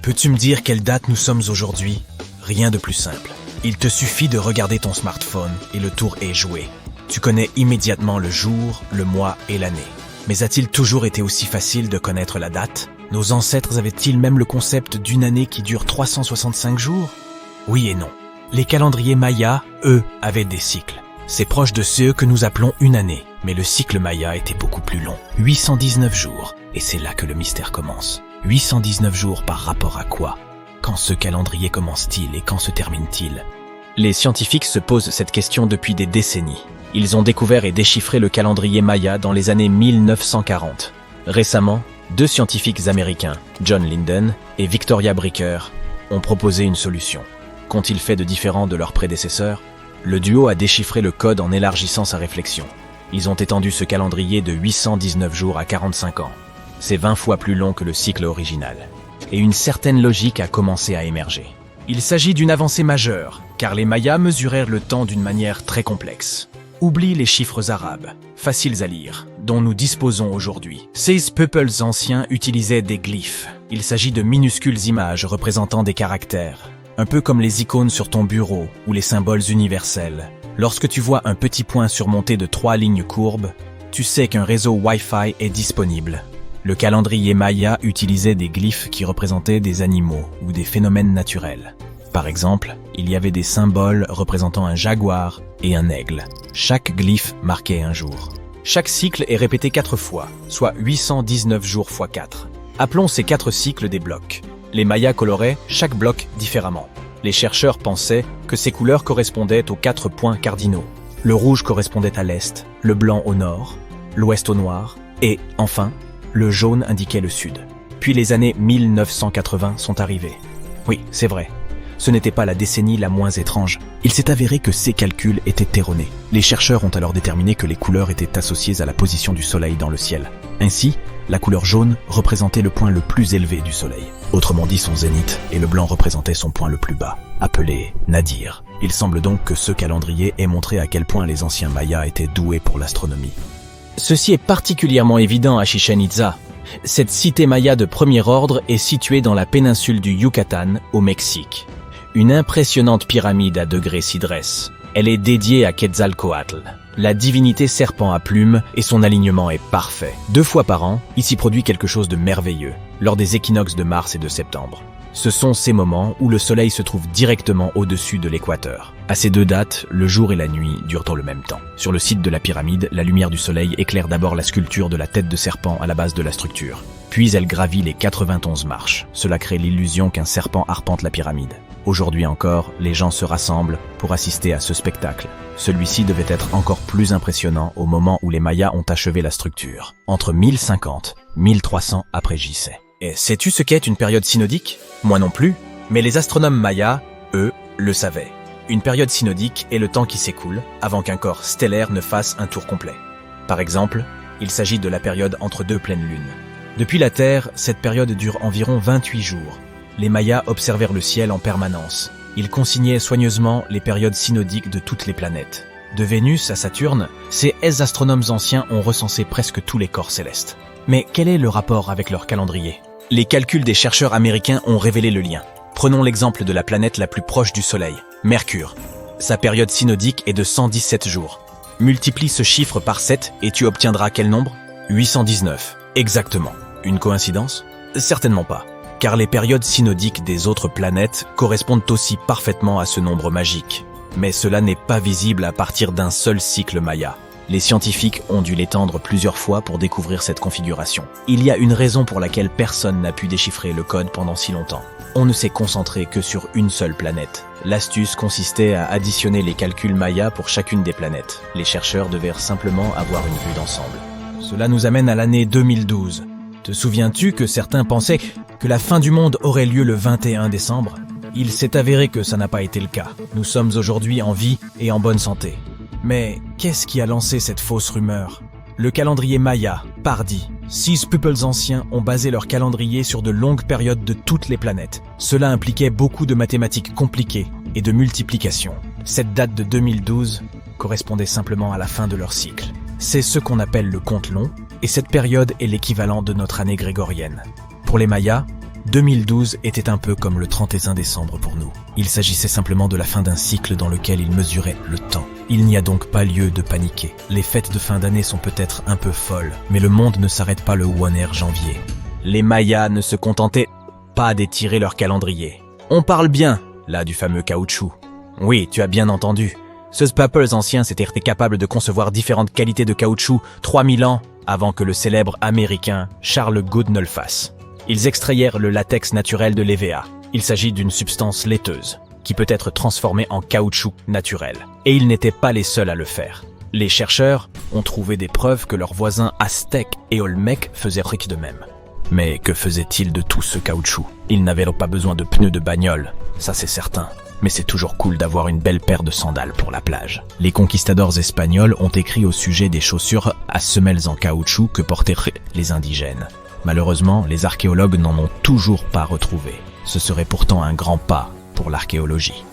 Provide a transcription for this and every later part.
Peux-tu me dire quelle date nous sommes aujourd'hui? Rien de plus simple. Il te suffit de regarder ton smartphone et le tour est joué. Tu connais immédiatement le jour, le mois et l'année. Mais a-t-il toujours été aussi facile de connaître la date? Nos ancêtres avaient-ils même le concept d'une année qui dure 365 jours? Oui et non. Les calendriers mayas, eux, avaient des cycles. C'est proche de ceux que nous appelons une année. Mais le cycle maya était beaucoup plus long. 819 jours. Et c'est là que le mystère commence. 819 jours par rapport à quoi? Quand ce calendrier commence-t-il et quand se termine-t-il? Les scientifiques se posent cette question depuis des décennies. Ils ont découvert et déchiffré le calendrier maya dans les années 1940. Récemment, 2 scientifiques américains, John Linden et Victoria Bricker, ont proposé une solution. Qu'ont-ils fait de différent de leurs prédécesseurs? Le duo a déchiffré le code en élargissant sa réflexion. Ils ont étendu ce calendrier de 819 jours à 45 ans. C'est 20 fois plus long que le cycle original. Et une certaine logique a commencé à émerger. Il s'agit d'une avancée majeure, car les Mayas mesurèrent le temps d'une manière très complexe. Oublie les chiffres arabes, faciles à lire, dont nous disposons aujourd'hui. Ces peuples anciens utilisaient des glyphes. Il s'agit de minuscules images représentant des caractères, un peu comme les icônes sur ton bureau ou les symboles universels. Lorsque tu vois un petit point surmonté de 3 lignes courbes, tu sais qu'un réseau Wi-Fi est disponible. Le calendrier maya utilisait des glyphes qui représentaient des animaux ou des phénomènes naturels. Par exemple, il y avait des symboles représentant un jaguar et un aigle. Chaque glyphe marquait un jour. Chaque cycle est répété 4 fois, soit 819 jours x 4. Appelons ces 4 cycles des blocs. Les Mayas coloraient chaque bloc différemment. Les chercheurs pensaient que ces couleurs correspondaient aux 4 points cardinaux. Le rouge correspondait à l'est, le blanc au nord, l'ouest au noir, et, enfin, le jaune indiquait le sud. Puis les années 1980 sont arrivées. Oui, c'est vrai. Ce n'était pas la décennie la moins étrange. Il s'est avéré que ces calculs étaient erronés. Les chercheurs ont alors déterminé que les couleurs étaient associées à la position du soleil dans le ciel. Ainsi, la couleur jaune représentait le point le plus élevé du soleil. Autrement dit son zénith, et le blanc représentait son point le plus bas, appelé nadir. Il semble donc que ce calendrier ait montré à quel point les anciens Mayas étaient doués pour l'astronomie. Ceci est particulièrement évident à Chichén Itzá. Cette cité maya de premier ordre est située dans la péninsule du Yucatan, au Mexique. Une impressionnante pyramide à degrés s'y dresse. Elle est dédiée à Quetzalcoatl, la divinité serpent à plumes, et son alignement est parfait. 2 fois par an, il s'y produit quelque chose de merveilleux, lors des équinoxes de mars et de septembre. Ce sont ces moments où le soleil se trouve directement au-dessus de l'équateur. À ces 2 dates, le jour et la nuit durent dans le même temps. Sur le site de la pyramide, la lumière du soleil éclaire d'abord la sculpture de la tête de serpent à la base de la structure. Puis elle gravit les 91 marches. Cela crée l'illusion qu'un serpent arpente la pyramide. Aujourd'hui encore, les gens se rassemblent pour assister à ce spectacle. Celui-ci devait être encore plus impressionnant au moment où les Mayas ont achevé la structure, entre 1050 et 1300 après JC. Et sais-tu ce qu'est une période synodique? Moi non plus, mais les astronomes mayas, eux, le savaient. Une période synodique est le temps qui s'écoule avant qu'un corps stellaire ne fasse un tour complet. Par exemple, il s'agit de la période entre 2 pleines lunes. Depuis la Terre, cette période dure environ 28 jours. Les Mayas observèrent le ciel en permanence. Ils consignaient soigneusement les périodes synodiques de toutes les planètes. De Vénus à Saturne, ces astronomes anciens ont recensé presque tous les corps célestes. Mais quel est le rapport avec leur calendrier? Les calculs des chercheurs américains ont révélé le lien. Prenons l'exemple de la planète la plus proche du Soleil, Mercure. Sa période synodique est de 117 jours. Multiplie ce chiffre par 7 et tu obtiendras quel nombre? 819. Exactement. Une coïncidence? Certainement pas. Car les périodes synodiques des autres planètes correspondent aussi parfaitement à ce nombre magique. Mais cela n'est pas visible à partir d'un seul cycle maya. Les scientifiques ont dû l'étendre plusieurs fois pour découvrir cette configuration. Il y a une raison pour laquelle personne n'a pu déchiffrer le code pendant si longtemps. On ne s'est concentré que sur une seule planète. L'astuce consistait à additionner les calculs mayas pour chacune des planètes. Les chercheurs devaient simplement avoir une vue d'ensemble. Cela nous amène à l'année 2012. Te souviens-tu que certains pensaient que la fin du monde aurait lieu le 21 décembre? Il s'est avéré que ça n'a pas été le cas. Nous sommes aujourd'hui en vie et en bonne santé. Mais qu'est-ce qui a lancé cette fausse rumeur? Le calendrier maya, pardi. 6 peuples anciens ont basé leur calendrier sur de longues périodes de toutes les planètes. Cela impliquait beaucoup de mathématiques compliquées et de multiplication. Cette date de 2012 correspondait simplement à la fin de leur cycle. C'est ce qu'on appelle le compte long, et cette période est l'équivalent de notre année grégorienne. Pour les Mayas, 2012 était un peu comme le 31 décembre pour nous. Il s'agissait simplement de la fin d'un cycle dans lequel il mesurait le temps. Il n'y a donc pas lieu de paniquer. Les fêtes de fin d'année sont peut-être un peu folles, mais le monde ne s'arrête pas le 1er janvier. Les Mayas ne se contentaient pas d'étirer leur calendrier. On parle bien, là, du fameux caoutchouc. Oui, tu as bien entendu. Ceux peuples anciens s'étaient capables de concevoir différentes qualités de caoutchouc 3000 ans avant que le célèbre américain Charles Gould ne le fasse. Ils extrayèrent le latex naturel de l'EVA. Il s'agit d'une substance laiteuse qui peut être transformée en caoutchouc naturel. Et ils n'étaient pas les seuls à le faire. Les chercheurs ont trouvé des preuves que leurs voisins aztèques et olmèques faisaient de même. Mais que faisaient-ils de tout ce caoutchouc? Ils n'avaient pas besoin de pneus de bagnole, ça c'est certain. Mais c'est toujours cool d'avoir une belle paire de sandales pour la plage. Les conquistadors espagnols ont écrit au sujet des chaussures à semelles en caoutchouc que portaient les indigènes. Malheureusement, les archéologues n'en ont toujours pas retrouvé. Ce serait pourtant un grand pas pour l'archéologie.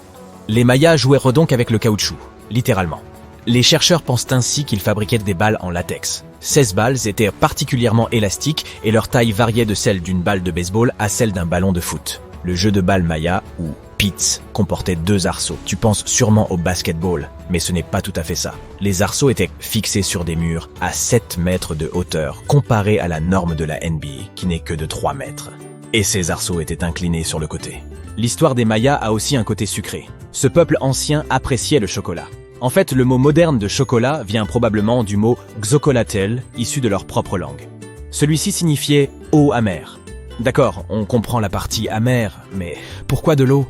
Les Mayas jouèrent donc avec le caoutchouc, littéralement. Les chercheurs pensent ainsi qu'ils fabriquaient des balles en latex. 16 balles étaient particulièrement élastiques et leur taille variait de celle d'une balle de baseball à celle d'un ballon de foot. Le jeu de balle maya, ou pits, comportait 2 arceaux. Tu penses sûrement au basketball, mais ce n'est pas tout à fait ça. Les arceaux étaient fixés sur des murs à 7 mètres de hauteur, comparé à la norme de la NBA, qui n'est que de 3 mètres. Et ces arceaux étaient inclinés sur le côté. L'histoire des Mayas a aussi un côté sucré. Ce peuple ancien appréciait le chocolat. En fait, le mot moderne de chocolat vient probablement du mot xocolatel, issu de leur propre langue. Celui-ci signifiait « eau amère ». D'accord, on comprend la partie amère, mais pourquoi de l'eau?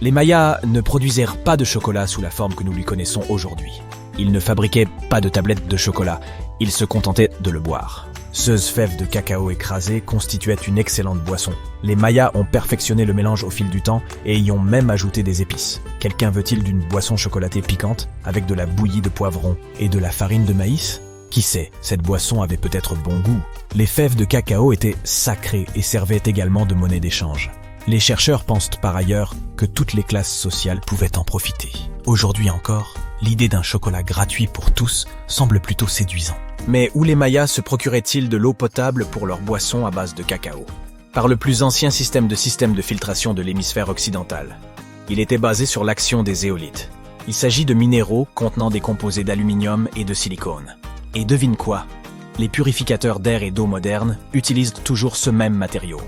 Les Mayas ne produisirent pas de chocolat sous la forme que nous lui connaissons aujourd'hui. Ils ne fabriquaient pas de tablettes de chocolat, ils se contentaient de le boire. Ces fèves de cacao écrasées constituaient une excellente boisson. Les Mayas ont perfectionné le mélange au fil du temps et y ont même ajouté des épices. Quelqu'un veut-il d'une boisson chocolatée piquante avec de la bouillie de poivron et de la farine de maïs? Qui sait, cette boisson avait peut-être bon goût. Les fèves de cacao étaient sacrées et servaient également de monnaie d'échange. Les chercheurs pensent par ailleurs que toutes les classes sociales pouvaient en profiter. Aujourd'hui encore, l'idée d'un chocolat gratuit pour tous semble plutôt séduisant. Mais où les Mayas se procuraient-ils de l'eau potable pour leurs boissons à base de cacao? Par le plus ancien système de filtration de l'hémisphère occidental. Il était basé sur l'action des éolytes. Il s'agit de minéraux contenant des composés d'aluminium et de silicone. Et devine quoi? Les purificateurs d'air et d'eau modernes utilisent toujours ce même matériau.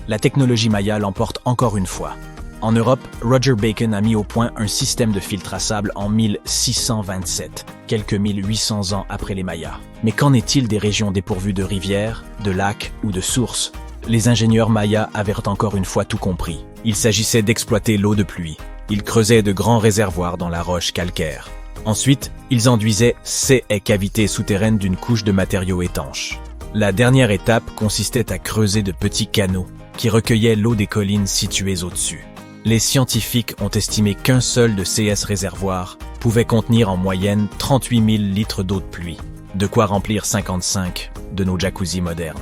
La technologie Maya l'emporte encore une fois. En Europe, Roger Bacon a mis au point un système de filtre à sable en 1627, quelques 1800 ans après les Mayas. Mais qu'en est-il des régions dépourvues de rivières, de lacs ou de sources? Les ingénieurs Mayas avaient encore une fois tout compris. Il s'agissait d'exploiter l'eau de pluie. Ils creusaient de grands réservoirs dans la roche calcaire. Ensuite, ils enduisaient ces cavités souterraines d'une couche de matériaux étanches. La dernière étape consistait à creuser de petits canaux qui recueillaient l'eau des collines situées au-dessus. Les scientifiques ont estimé qu'un seul de ces réservoirs pouvait contenir en moyenne 38 000 litres d'eau de pluie, de quoi remplir 55 de nos jacuzzis modernes.